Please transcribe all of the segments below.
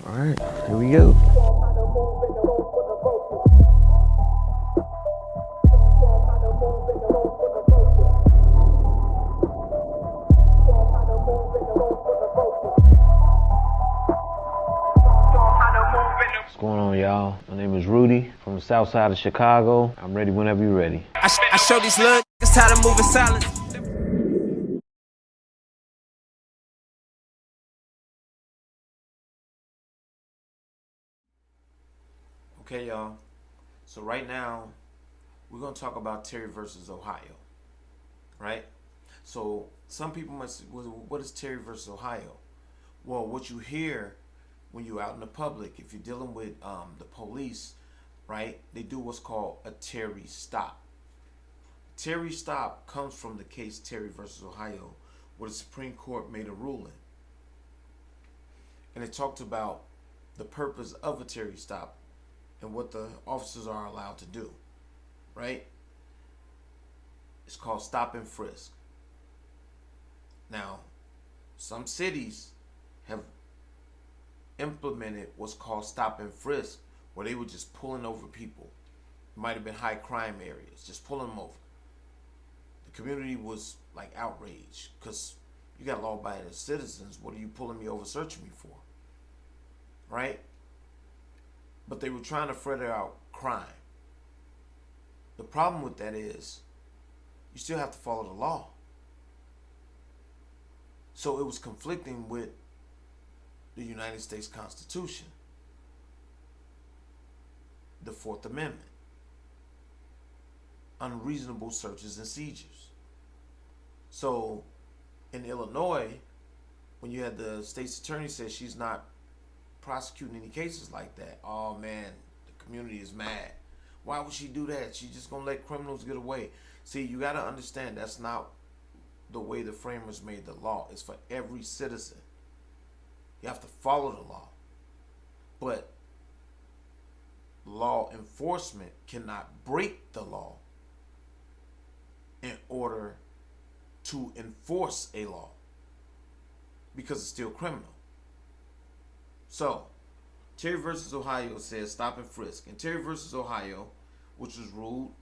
All right, here we go. What's going on, y'all? My name is Rudy from the south side of Chicago. I'm ready whenever you're ready. I show these little niggas how to move in silence. Okay, y'all. So right now, we're gonna talk about Terry versus Ohio, right? So some people must, what is Terry versus Ohio? Well, what you hear when you're out in the public, if you're dealing with the police, right? They do what's called a Terry stop. Terry stop comes from the case Terry versus Ohio, where the Supreme Court made a ruling, and it talked about the purpose of a Terry stop and what the officers are allowed to do, right? It's called stop and frisk. Now, some cities have implemented what's called stop and frisk, where they were just pulling over people. It might have been high crime areas, just pulling them over. The community was like outraged because you got law-abiding citizens. What are you pulling me over, searching me for, right? But they were trying to further out crime. The problem with that is you still have to follow the law. So it was conflicting with the United States Constitution, the Fourth Amendment, unreasonable searches and seizures. So in Illinois, when you had the state's attorney say she's not prosecuting any cases like that, oh man, the community is mad. Why would she do that? She's just gonna let criminals get away. See, you gotta understand that's not the way the framers made the law. It's for every citizen. You have to follow the law. But law enforcement cannot break the law in order to enforce a law because it's still criminal. So, Terry versus Ohio says stop and frisk. And Terry versus Ohio, which was ruled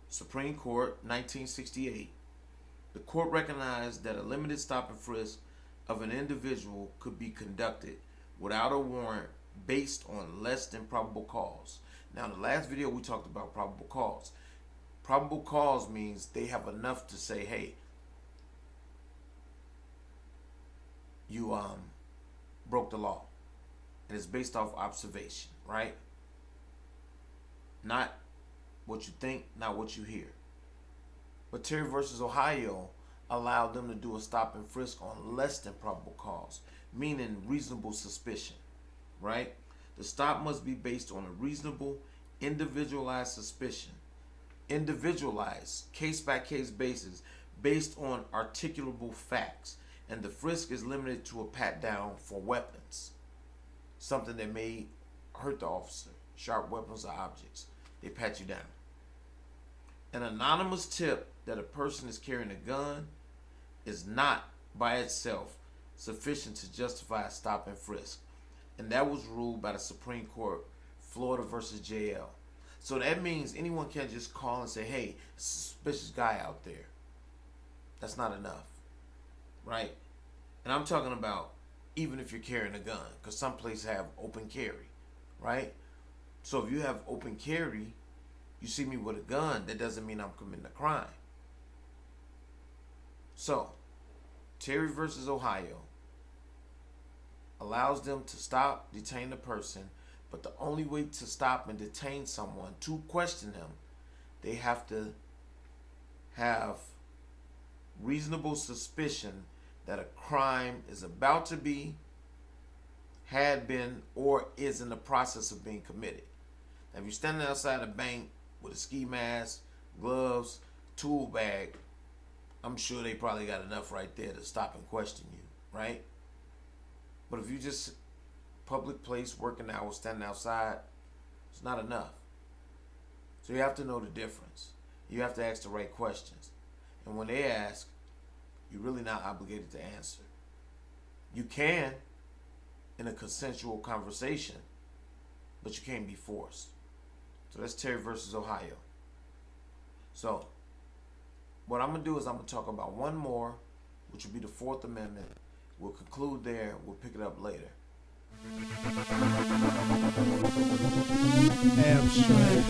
Supreme Court 1968, the court recognized that a limited stop and frisk of an individual could be conducted without a warrant based on less than probable cause. Now, in the last video, we talked about probable cause. Probable cause means they have enough to say, hey, you broke the law. And it's based off observation, right? Not what you think, not what you hear. But Terry versus Ohio allowed them to do a stop and frisk on less than probable cause, meaning reasonable suspicion, right? The stop must be based on a reasonable, individualized suspicion, individualized, case by case basis, based on articulable facts. And the frisk is limited to a pat down for weapons, something that may hurt the officer, sharp weapons or objects. They pat you down. An anonymous tip that a person is carrying a gun is not by itself sufficient to justify a stop and frisk. And that was ruled by the Supreme Court, Florida versus JL. So that means anyone can just call and say, hey, suspicious guy out there. That's not enough, right? And I'm talking about even if you're carrying a gun, because some places have open carry, right? So if you have open carry, you see me with a gun, that doesn't mean I'm committing a crime. So, Terry versus Ohio allows them to stop, detain the person, but the only way to stop and detain someone, to question them, they have to have reasonable suspicion that a crime is about to be, had been, or is in the process of being committed. Now, if you're standing outside a bank with a ski mask, gloves, tool bag, I'm sure they probably got enough right there to stop and question you, right? But if you just public place, working hours, standing outside, it's not enough. So you have to know the difference. You have to ask the right questions. And when they ask, you're really not obligated to answer. You can, in a consensual conversation, but you can't be forced. So that's Terry versus Ohio. So what I'm going to do is I'm going to talk about one more, which will be the Fourth Amendment. We'll conclude there. We'll pick it up later. Abstract.